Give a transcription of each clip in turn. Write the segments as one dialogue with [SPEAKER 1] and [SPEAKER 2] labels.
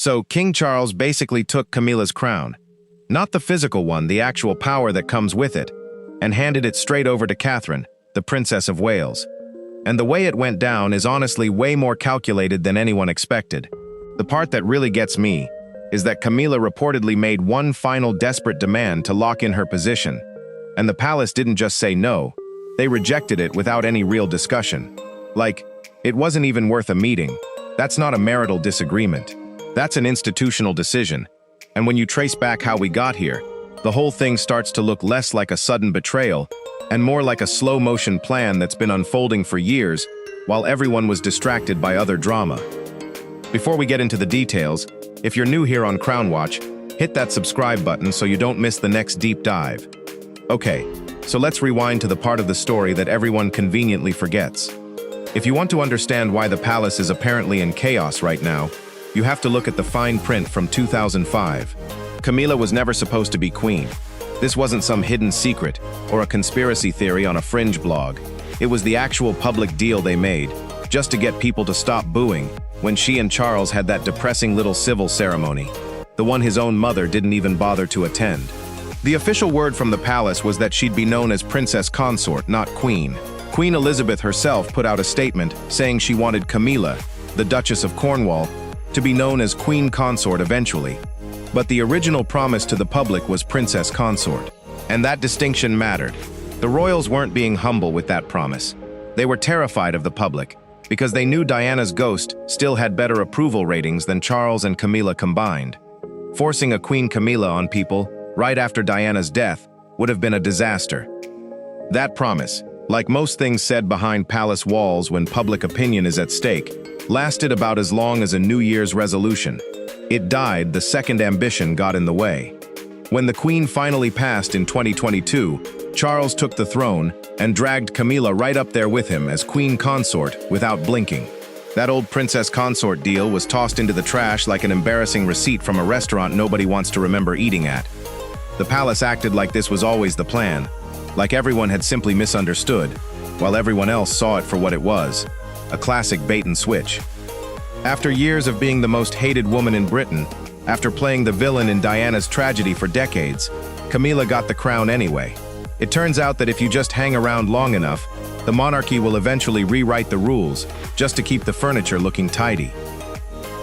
[SPEAKER 1] So King Charles basically took Camilla's crown, not the physical one, the actual power that comes with it, and handed it straight over to Catherine, the Princess of Wales. And the way it went down is honestly way more calculated than anyone expected. The part that really gets me is that Camilla reportedly made one final desperate demand to lock in her position, and the palace didn't just say no, they rejected it without any real discussion. Like, it wasn't even worth a meeting. That's not a marital disagreement. That's an institutional decision. And when you trace back how we got here, the whole thing starts to look less like a sudden betrayal and more like a slow-motion plan that's been unfolding for years while everyone was distracted by other drama. Before we get into the details, if you're new here on Crown Watch, hit that subscribe button so you don't miss the next deep dive. Okay, so let's rewind to the part of the story that everyone conveniently forgets. If you want to understand why the palace is apparently in chaos right now, you have to look at the fine print from 2005. Camilla was never supposed to be queen. This wasn't some hidden secret or a conspiracy theory on a fringe blog. It was the actual public deal they made, just to get people to stop booing when she and Charles had that depressing little civil ceremony, the one his own mother didn't even bother to attend. The official word from the palace was that she'd be known as Princess Consort, not Queen. Queen Elizabeth herself put out a statement saying she wanted Camilla, the Duchess of Cornwall, to be known as Queen Consort eventually. But the original promise to the public was Princess Consort, and that distinction mattered. The royals weren't being humble with that promise. They were terrified of the public, because they knew Diana's ghost still had better approval ratings than Charles and Camilla combined. Forcing a Queen Camilla on people right after Diana's death would have been a disaster. That promise, like most things said behind palace walls when public opinion is at stake, lasted about as long as a New Year's resolution. It died the second ambition got in the way. When the Queen finally passed in 2022, Charles took the throne and dragged Camilla right up there with him as Queen Consort without blinking. That old Princess Consort deal was tossed into the trash like an embarrassing receipt from a restaurant nobody wants to remember eating at. The palace acted like this was always the plan, like everyone had simply misunderstood, while everyone else saw it for what it was, a classic bait and switch. After years of being the most hated woman in Britain, after playing the villain in Diana's tragedy for decades, Camilla got the crown anyway. It turns out that if you just hang around long enough, the monarchy will eventually rewrite the rules just to keep the furniture looking tidy.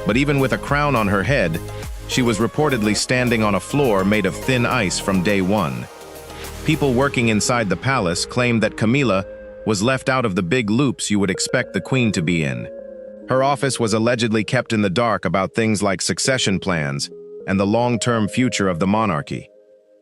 [SPEAKER 1] But even with a crown on her head, she was reportedly standing on a floor made of thin ice from day one. People working inside the palace claimed that Camilla was left out of the big loops you would expect the queen to be in. Her office was allegedly kept in the dark about things like succession plans and the long-term future of the monarchy.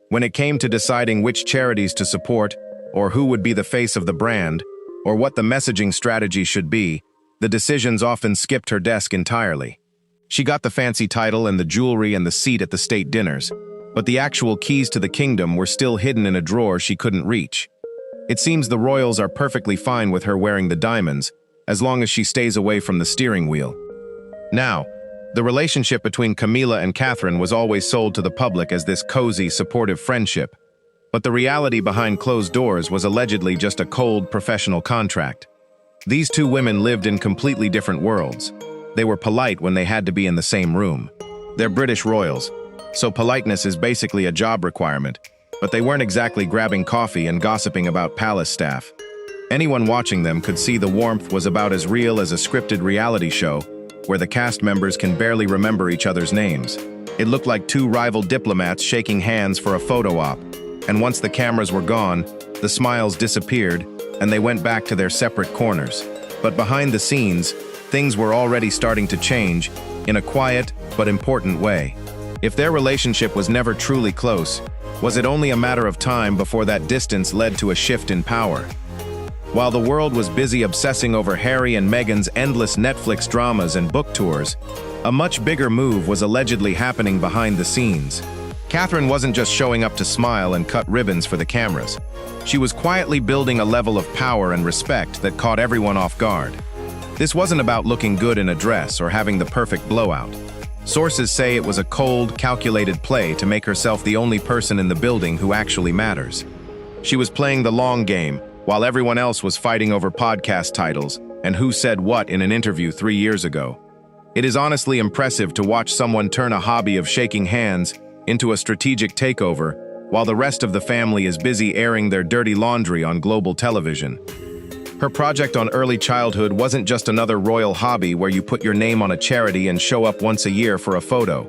[SPEAKER 1] When it came to deciding which charities to support, or who would be the face of the brand, or what the messaging strategy should be, the decisions often skipped her desk entirely. She got the fancy title and the jewelry and the seat at the state dinners, but the actual keys to the kingdom were still hidden in a drawer she couldn't reach. It seems the royals are perfectly fine with her wearing the diamonds, as long as she stays away from the steering wheel. Now, the relationship between Camilla and Catherine was always sold to the public as this cozy, supportive friendship, but the reality behind closed doors was allegedly just a cold, professional contract. These two women lived in completely different worlds. They were polite when they had to be in the same room. They're British royals, so politeness is basically a job requirement, but they weren't exactly grabbing coffee and gossiping about palace staff. Anyone watching them could see the warmth was about as real as a scripted reality show, where the cast members can barely remember each other's names. It looked like two rival diplomats shaking hands for a photo op, and once the cameras were gone, the smiles disappeared and they went back to their separate corners. But behind the scenes, things were already starting to change in a quiet but important way. If their relationship was never truly close, was it only a matter of time before that distance led to a shift in power? While the world was busy obsessing over Harry and Meghan's endless Netflix dramas and book tours, a much bigger move was allegedly happening behind the scenes. Catherine wasn't just showing up to smile and cut ribbons for the cameras. She was quietly building a level of power and respect that caught everyone off guard. This wasn't about looking good in a dress or having the perfect blowout. Sources say it was a cold, calculated play to make herself the only person in the building who actually matters. She was playing the long game, while everyone else was fighting over podcast titles and who said what in an interview 3 years ago. It is honestly impressive to watch someone turn a hobby of shaking hands into a strategic takeover while the rest of the family is busy airing their dirty laundry on global television. Her project on early childhood wasn't just another royal hobby where you put your name on a charity and show up once a year for a photo.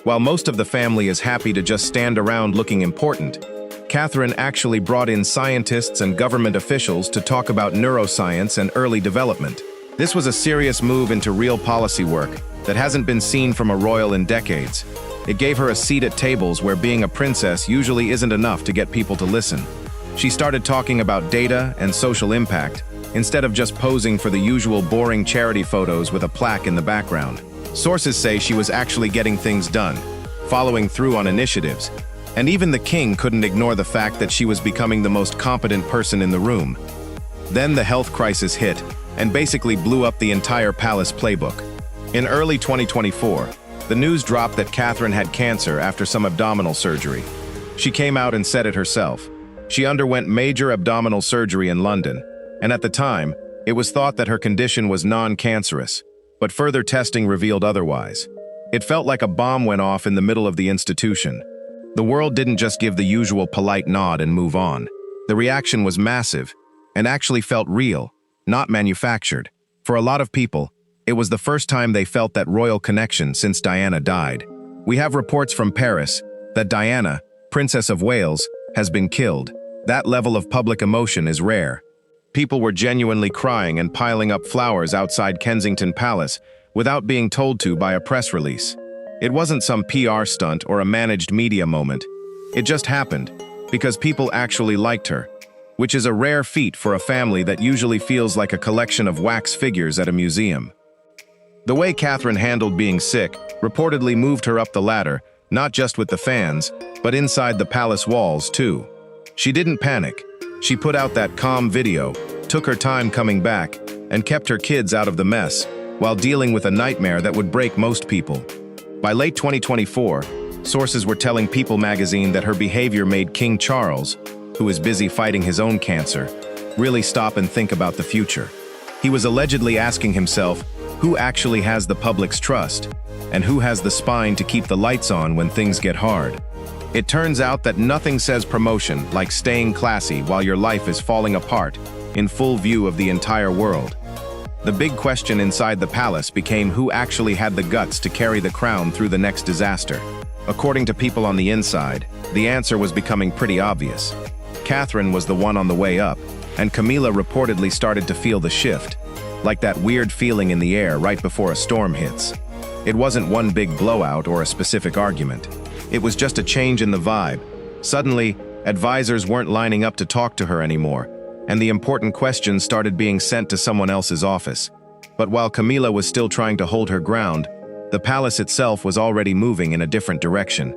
[SPEAKER 1] While most of the family is happy to just stand around looking important, Catherine actually brought in scientists and government officials to talk about neuroscience and early development. This was a serious move into real policy work that hasn't been seen from a royal in decades. It gave her a seat at tables where being a princess usually isn't enough to get people to listen. She started talking about data and social impact, instead of just posing for the usual boring charity photos with a plaque in the background. Sources say she was actually getting things done, following through on initiatives, and even the king couldn't ignore the fact that she was becoming the most competent person in the room. Then the health crisis hit, and basically blew up the entire palace playbook. In early 2024, the news dropped that Catherine had cancer after some abdominal surgery. She came out and said it herself. She underwent major abdominal surgery in London, and at the time, it was thought that her condition was non-cancerous, but further testing revealed otherwise. It felt like a bomb went off in the middle of the institution. The world didn't just give the usual polite nod and move on. The reaction was massive, and actually felt real, not manufactured. For a lot of people, it was the first time they felt that royal connection since Diana died. We have reports from Paris that Diana, Princess of Wales, has been killed. That level of public emotion is rare. People were genuinely crying and piling up flowers outside Kensington Palace without being told to by a press release. It wasn't some PR stunt or a managed media moment. It just happened because people actually liked her, which is a rare feat for a family that usually feels like a collection of wax figures at a museum. The way Catherine handled being sick reportedly moved her up the ladder, not just with the fans, but inside the palace walls too. She didn't panic. She put out that calm video, took her time coming back, and kept her kids out of the mess, while dealing with a nightmare that would break most people. By late 2024, sources were telling People magazine that her behavior made King Charles, who is busy fighting his own cancer, really stop and think about the future. He was allegedly asking himself, who actually has the public's trust, and who has the spine to keep the lights on when things get hard? It turns out that nothing says promotion like staying classy while your life is falling apart in full view of the entire world. The big question inside the palace became who actually had the guts to carry the crown through the next disaster. According to people on the inside, the answer was becoming pretty obvious. Catherine was the one on the way up, and Camilla reportedly started to feel the shift, like that weird feeling in the air right before a storm hits. It wasn't one big blowout or a specific argument. It was just a change in the vibe. Suddenly, advisors weren't lining up to talk to her anymore, and the important questions started being sent to someone else's office. But while Camilla was still trying to hold her ground, the palace itself was already moving in a different direction.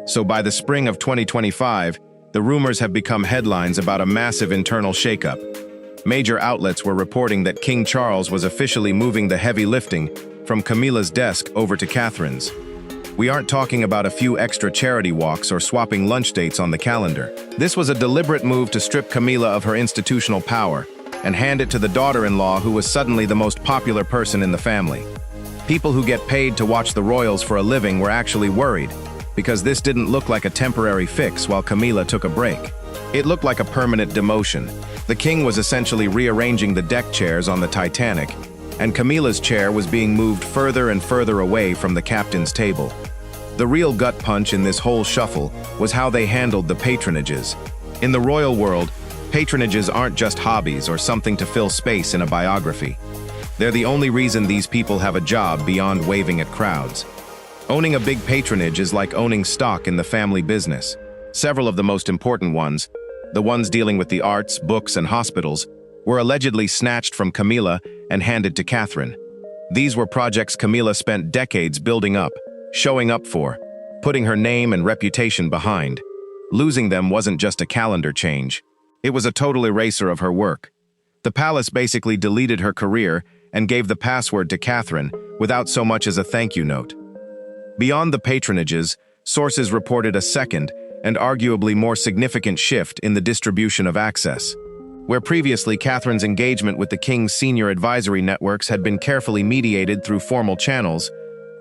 [SPEAKER 1] So by the spring of 2025, the rumors have become headlines about a massive internal shakeup. Major outlets were reporting that King Charles was officially moving the heavy lifting from Camilla's desk over to Catherine's. We aren't talking about a few extra charity walks or swapping lunch dates on the calendar. This was a deliberate move to strip Camilla of her institutional power and hand it to the daughter-in-law who was suddenly the most popular person in the family. People who get paid to watch the royals for a living were actually worried, because this didn't look like a temporary fix while Camilla took a break. It looked like a permanent demotion. The king was essentially rearranging the deck chairs on the Titanic, and Camilla's chair was being moved further and further away from the captain's table. The real gut punch in this whole shuffle was how they handled the patronages. In the royal world, patronages aren't just hobbies or something to fill space in a biography. They're the only reason these people have a job beyond waving at crowds. Owning a big patronage is like owning stock in the family business. Several of the most important ones, the ones dealing with the arts, books, and hospitals, were allegedly snatched from Camilla and handed to Catherine. These were projects Camilla spent decades building up, showing up for, putting her name and reputation behind. Losing them wasn't just a calendar change. It was a total eraser of her work. The palace basically deleted her career and gave the password to Catherine without so much as a thank you note. Beyond the patronages, sources reported a second and arguably more significant shift in the distribution of access. Where previously Catherine's engagement with the king's senior advisory networks had been carefully mediated through formal channels,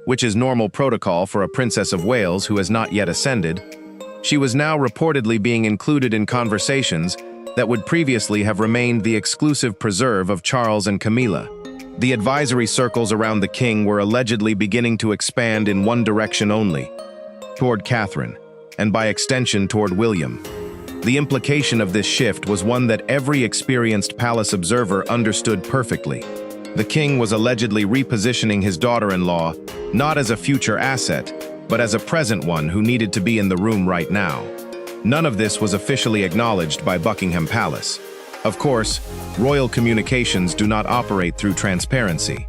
[SPEAKER 1] which is normal protocol for a Princess of Wales who has not yet ascended, she was now reportedly being included in conversations that would previously have remained the exclusive preserve of Charles and Camilla. The advisory circles around the king were allegedly beginning to expand in one direction only, toward Catherine, and by extension toward William. The implication of this shift was one that every experienced palace observer understood perfectly. The king was allegedly repositioning his daughter-in-law not as a future asset, but as a present one who needed to be in the room right now. None of this was officially acknowledged by Buckingham Palace. Of course, royal communications do not operate through transparency.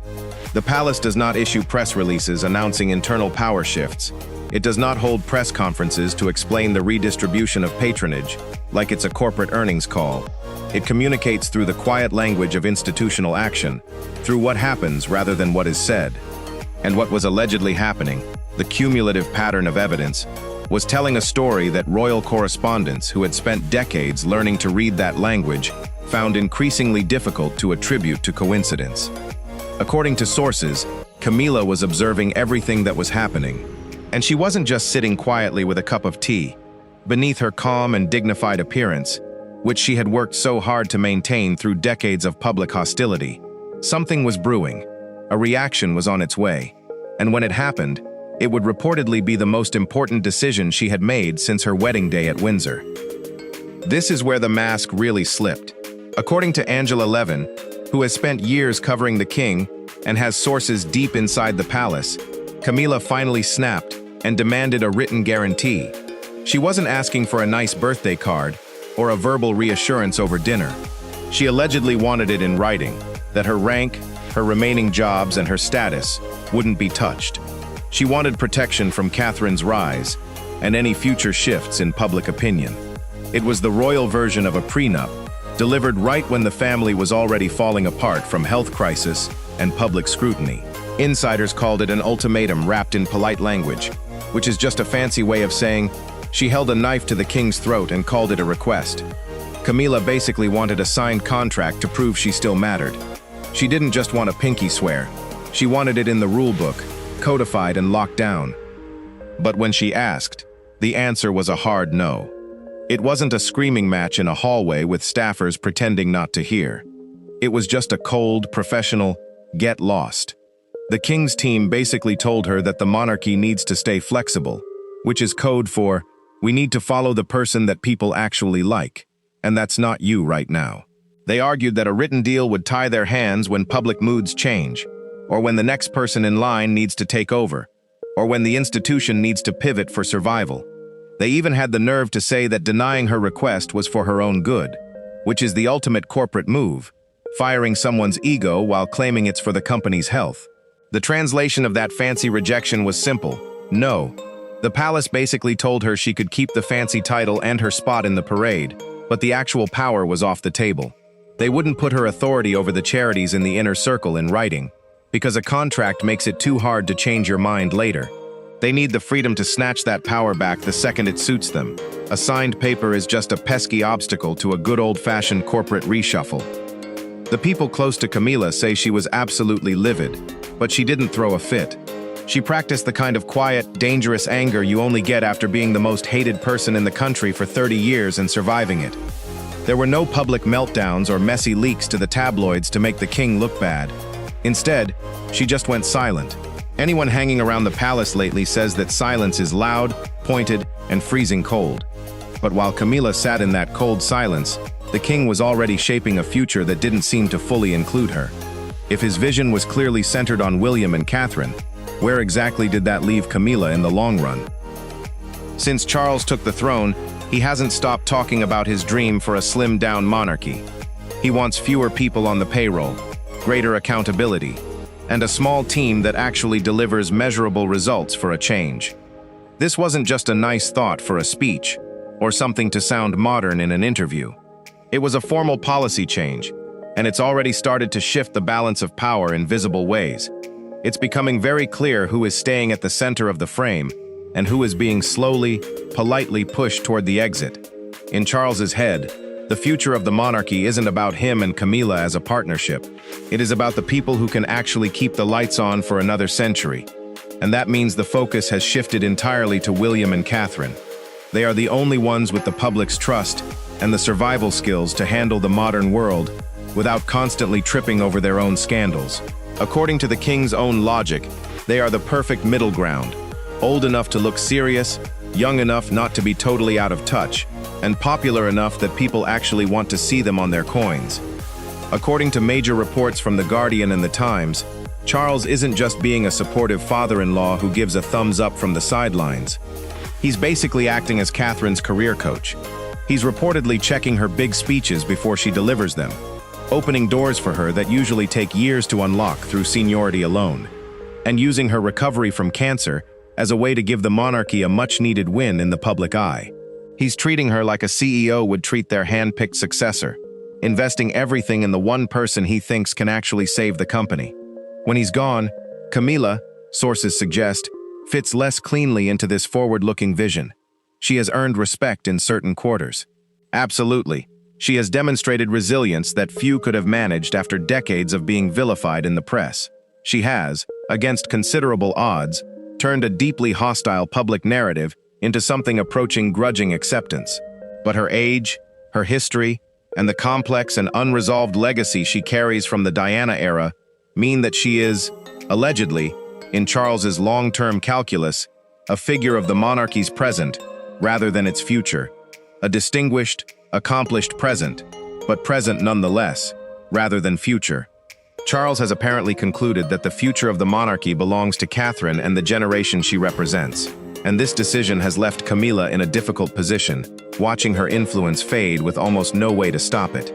[SPEAKER 1] The palace does not issue press releases announcing internal power shifts. It does not hold press conferences to explain the redistribution of patronage, like it's a corporate earnings call. It communicates through the quiet language of institutional action, through what happens rather than what is said. And what was allegedly happening, the cumulative pattern of evidence, was telling a story that royal correspondents who had spent decades learning to read that language found increasingly difficult to attribute to coincidence. According to sources, Camilla was observing everything that was happening, and she wasn't just sitting quietly with a cup of tea. Beneath her calm and dignified appearance, which she had worked so hard to maintain through decades of public hostility, something was brewing. A reaction was on its way, and when it happened, it would reportedly be the most important decision she had made since her wedding day at Windsor. This is where the mask really slipped. According to Angela Levin, who has spent years covering the king and has sources deep inside the palace, Camilla finally snapped and demanded a written guarantee. She wasn't asking for a nice birthday card or a verbal reassurance over dinner. She allegedly wanted it in writing, that her rank, her remaining jobs, and her status wouldn't be touched. She wanted protection from Catherine's rise and any future shifts in public opinion. It was the royal version of a prenup, delivered right when the family was already falling apart from health crisis and public scrutiny. Insiders called it an ultimatum wrapped in polite language, which is just a fancy way of saying she held a knife to the king's throat and called it a request. Camilla basically wanted a signed contract to prove she still mattered. She didn't just want a pinky swear. She wanted it in the rule book, codified and locked down. But when she asked, the answer was a hard no. It wasn't a screaming match in a hallway with staffers pretending not to hear. It was just a cold, professional, get lost. The king's team basically told her that the monarchy needs to stay flexible, which is code for, we need to follow the person that people actually like, and that's not you right now. They argued that a written deal would tie their hands when public moods change, or when the next person in line needs to take over, or when the institution needs to pivot for survival. They even had the nerve to say that denying her request was for her own good, which is the ultimate corporate move, firing someone's ego while claiming it's for the company's health. The translation of that fancy rejection was simple: no. The palace basically told her she could keep the fancy title and her spot in the parade, but the actual power was off the table. They wouldn't put her authority over the charities in the inner circle in writing, because a contract makes it too hard to change your mind later. They need the freedom to snatch that power back the second it suits them. A signed paper is just a pesky obstacle to a good old-fashioned corporate reshuffle. The people close to Camilla say she was absolutely livid, but she didn't throw a fit. She practiced the kind of quiet, dangerous anger you only get after being the most hated person in the country for 30 years and surviving it. There were no public meltdowns or messy leaks to the tabloids to make the king look bad. Instead, she just went silent. Anyone hanging around the palace lately says that silence is loud, pointed, and freezing cold. But while Camilla sat in that cold silence, the king was already shaping a future that didn't seem to fully include her. If his vision was clearly centered on William and Catherine, where exactly did that leave Camilla in the long run? Since Charles took the throne, he hasn't stopped talking about his dream for a slimmed-down monarchy. He wants fewer people on the payroll, greater accountability, and a small team that actually delivers measurable results for a change. This wasn't just a nice thought for a speech, or something to sound modern in an interview. It was a formal policy change, and it's already started to shift the balance of power in visible ways. It's becoming very clear who is staying at the center of the frame, and who is being slowly, politely pushed toward the exit. In Charles's head, The future of the monarchy isn't about him and Camilla as a partnership. It is about the people who can actually keep the lights on for another century. And that means the focus has shifted entirely to William and Catherine. They are the only ones with the public's trust and the survival skills to handle the modern world without constantly tripping over their own scandals. According to the king's own logic, they are the perfect middle ground, old enough to look serious, young enough not to be totally out of touch, and popular enough that people actually want to see them on their coins. According to major reports from The Guardian and The Times, Charles isn't just being a supportive father-in-law who gives a thumbs up from the sidelines. He's basically acting as Catherine's career coach. He's reportedly checking her big speeches before she delivers them, opening doors for her that usually take years to unlock through seniority alone, and using her recovery from cancer as a way to give the monarchy a much-needed win in the public eye. He's treating her like a CEO would treat their hand-picked successor, investing everything in the one person he thinks can actually save the company. When he's gone, Camilla, sources suggest, fits less cleanly into this forward-looking vision. She has earned respect in certain quarters. Absolutely, she has demonstrated resilience that few could have managed after decades of being vilified in the press. She has, against considerable odds, turned a deeply hostile public narrative into something approaching grudging acceptance. But her age, her history, and the complex and unresolved legacy she carries from the Diana era mean that she is, allegedly, in Charles's long-term calculus, a figure of the monarchy's present rather than its future. A distinguished, accomplished present, but present nonetheless, rather than future. Charles has apparently concluded that the future of the monarchy belongs to Catherine and the generation she represents, and this decision has left Camilla in a difficult position, watching her influence fade with almost no way to stop it.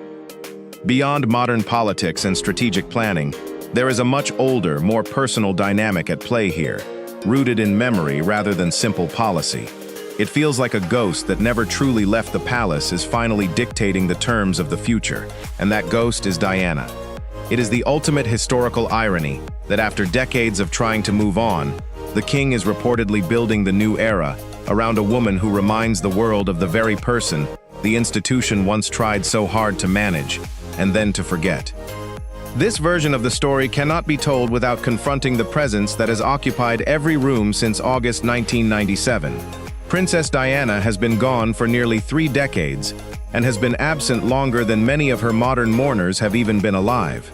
[SPEAKER 1] Beyond modern politics and strategic planning, there is a much older, more personal dynamic at play here, rooted in memory rather than simple policy. It feels like a ghost that never truly left the palace is finally dictating the terms of the future, and that ghost is Diana. It is the ultimate historical irony that after decades of trying to move on, the king is reportedly building the new era around a woman who reminds the world of the very person the institution once tried so hard to manage and then to forget. This version of the story cannot be told without confronting the presence that has occupied every room since August 1997. Princess Diana has been gone for nearly 3 decades and has been absent longer than many of her modern mourners have even been alive.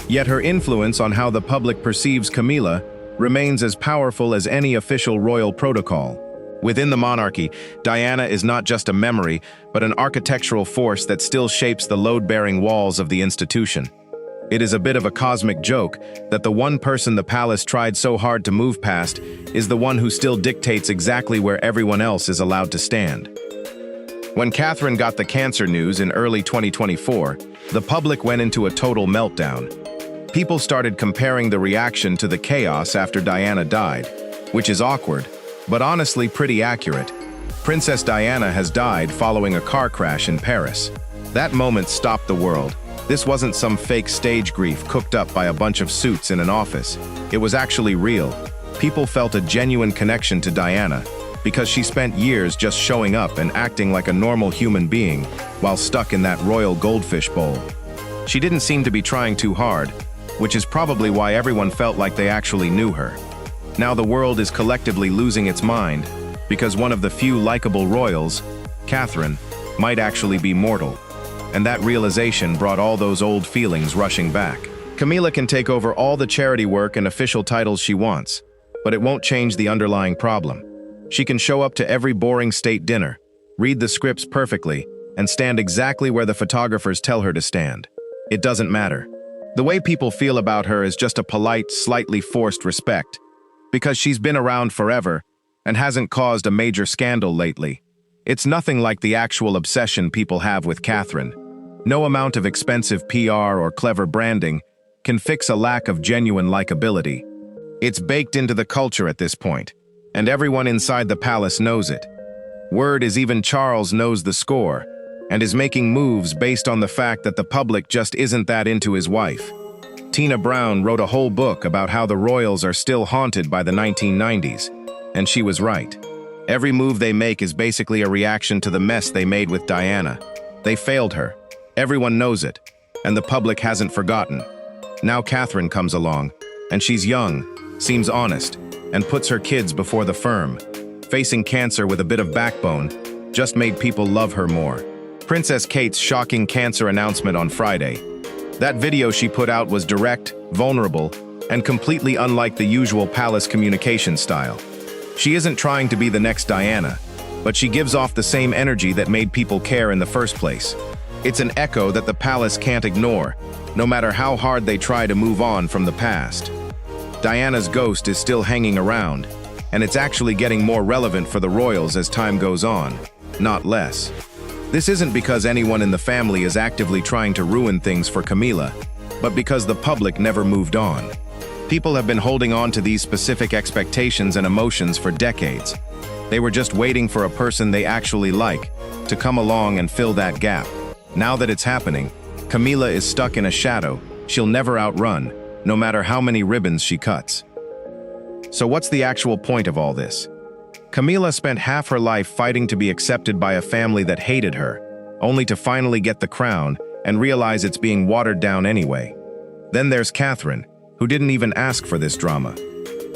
[SPEAKER 1] Yet her influence on how the public perceives Camilla remains as powerful as any official royal protocol. Within the monarchy, Diana is not just a memory, but an architectural force that still shapes the load-bearing walls of the institution. It is a bit of a cosmic joke that the one person the palace tried so hard to move past is the one who still dictates exactly where everyone else is allowed to stand. When Catherine got the cancer news in early 2024, the public went into a total meltdown. People started comparing the reaction to the chaos after Diana died, which is awkward, but honestly pretty accurate. Princess Diana has died following a car crash in Paris. That moment stopped the world. This wasn't some fake stage grief cooked up by a bunch of suits in an office. It was actually real. People felt a genuine connection to Diana because she spent years just showing up and acting like a normal human being while stuck in that royal goldfish bowl. She didn't seem to be trying too hard, which is probably why everyone felt like they actually knew her. Now the world is collectively losing its mind because one of the few likable royals, Catherine, might actually be mortal. And that realization brought all those old feelings rushing back. Camilla can take over all the charity work and official titles she wants, but it won't change the underlying problem. She can show up to every boring state dinner, read the scripts perfectly, and stand exactly where the photographers tell her to stand. It doesn't matter. The way people feel about her is just a polite, slightly forced respect, because she's been around forever and hasn't caused a major scandal lately. It's nothing like the actual obsession people have with Catherine. No amount of expensive PR or clever branding can fix a lack of genuine likability. It's baked into the culture at this point, and everyone inside the palace knows it. Word is even Charles knows the score, and is making moves based on the fact that the public just isn't that into his wife. Tina Brown wrote a whole book about how the royals are still haunted by the 1990s, and she was right. Every move they make is basically a reaction to the mess they made with Diana. They failed her. Everyone knows it, and the public hasn't forgotten. Now Catherine comes along, and she's young, seems honest, and puts her kids before the firm. Facing cancer with a bit of backbone just made people love her more. Princess Kate's shocking cancer announcement on Friday. That video she put out was direct, vulnerable, and completely unlike the usual palace communication style. She isn't trying to be the next Diana, but she gives off the same energy that made people care in the first place. It's an echo that the palace can't ignore, no matter how hard they try to move on from the past. Diana's ghost is still hanging around, and it's actually getting more relevant for the royals as time goes on, not less. This isn't because anyone in the family is actively trying to ruin things for Camilla, but because the public never moved on. People have been holding on to these specific expectations and emotions for decades. They were just waiting for a person they actually like to come along and fill that gap. Now that it's happening, Camilla is stuck in a shadow she'll never outrun, no matter how many ribbons she cuts. So what's the actual point of all this? Camilla spent half her life fighting to be accepted by a family that hated her, only to finally get the crown and realize it's being watered down anyway. Then there's Catherine, who didn't even ask for this drama.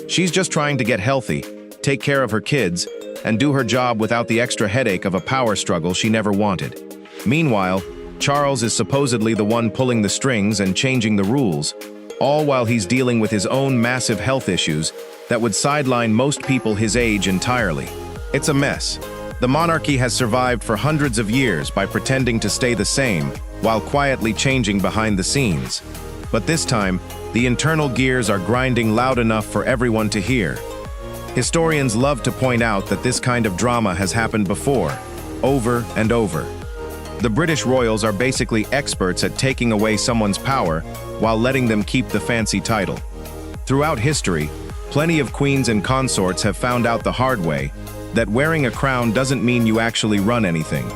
[SPEAKER 1] She's just trying to get healthy, take care of her kids, and do her job without the extra headache of a power struggle she never wanted. Meanwhile, Charles is supposedly the one pulling the strings and changing the rules, all while he's dealing with his own massive health issues that would sideline most people his age entirely. It's a mess. The monarchy has survived for hundreds of years by pretending to stay the same while quietly changing behind the scenes. But this time, the internal gears are grinding loud enough for everyone to hear. Historians love to point out that this kind of drama has happened before, over and over. The British royals are basically experts at taking away someone's power while letting them keep the fancy title. Throughout history, plenty of queens and consorts have found out the hard way that wearing a crown doesn't mean you actually run anything.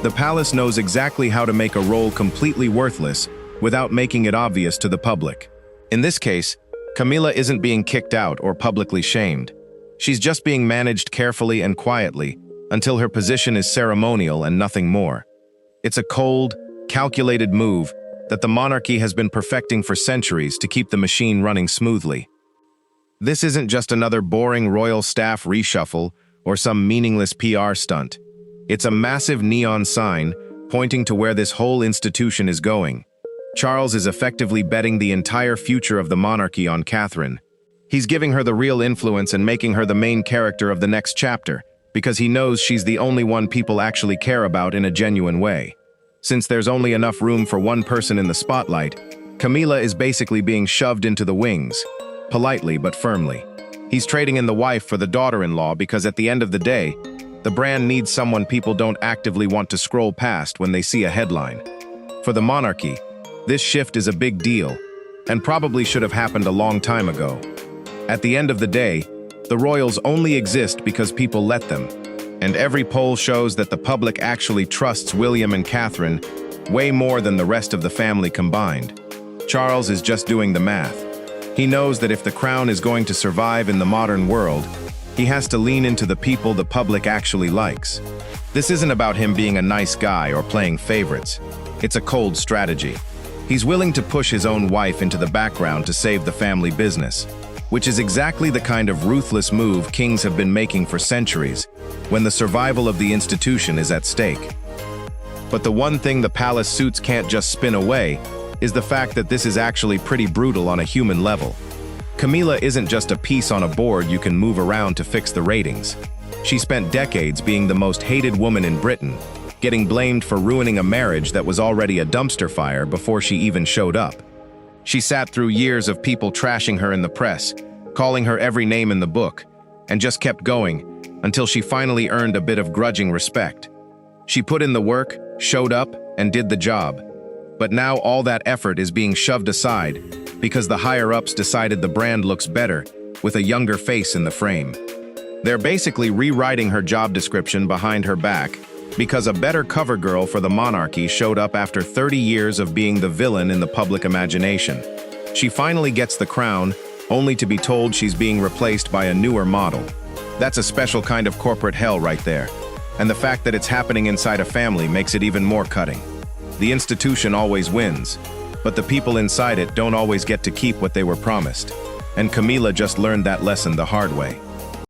[SPEAKER 1] The palace knows exactly how to make a role completely worthless without making it obvious to the public. In this case, Camilla isn't being kicked out or publicly shamed. She's just being managed carefully and quietly until her position is ceremonial and nothing more. It's a cold, calculated move that the monarchy has been perfecting for centuries to keep the machine running smoothly. This isn't just another boring royal staff reshuffle or some meaningless PR stunt. It's a massive neon sign pointing to where this whole institution is going. Charles is effectively betting the entire future of the monarchy on Catherine. He's giving her the real influence and making her the main character of the next chapter, because he knows she's the only one people actually care about in a genuine way. Since there's only enough room for one person in the spotlight, Camilla is basically being shoved into the wings, politely but firmly. He's trading in the wife for the daughter-in-law because at the end of the day, the brand needs someone people don't actively want to scroll past when they see a headline. For the monarchy, this shift is a big deal, and probably should have happened a long time ago. At the end of the day, the royals only exist because people let them, and every poll shows that the public actually trusts William and Catherine way more than the rest of the family combined. Charles is just doing the math. He knows that if the crown is going to survive in the modern world, he has to lean into the people the public actually likes. This isn't about him being a nice guy or playing favorites. It's a cold strategy. He's willing to push his own wife into the background to save the family business, which is exactly the kind of ruthless move kings have been making for centuries, when the survival of the institution is at stake. But the one thing the palace suits can't just spin away is the fact that this is actually pretty brutal on a human level. Camilla isn't just a piece on a board you can move around to fix the ratings. She spent decades being the most hated woman in Britain, getting blamed for ruining a marriage that was already a dumpster fire before she even showed up. She sat through years of people trashing her in the press, calling her every name in the book, and just kept going until she finally earned a bit of grudging respect. She put in the work, showed up, and did the job. But now all that effort is being shoved aside because the higher-ups decided the brand looks better with a younger face in the frame. They're basically rewriting her job description behind her back because a better cover girl for the monarchy showed up after 30 years of being the villain in the public imagination. She finally gets the crown, only to be told she's being replaced by a newer model. That's a special kind of corporate hell right there. And the fact that it's happening inside a family makes it even more cutting. The institution always wins, but the people inside it don't always get to keep what they were promised. And Camilla just learned that lesson the hard way.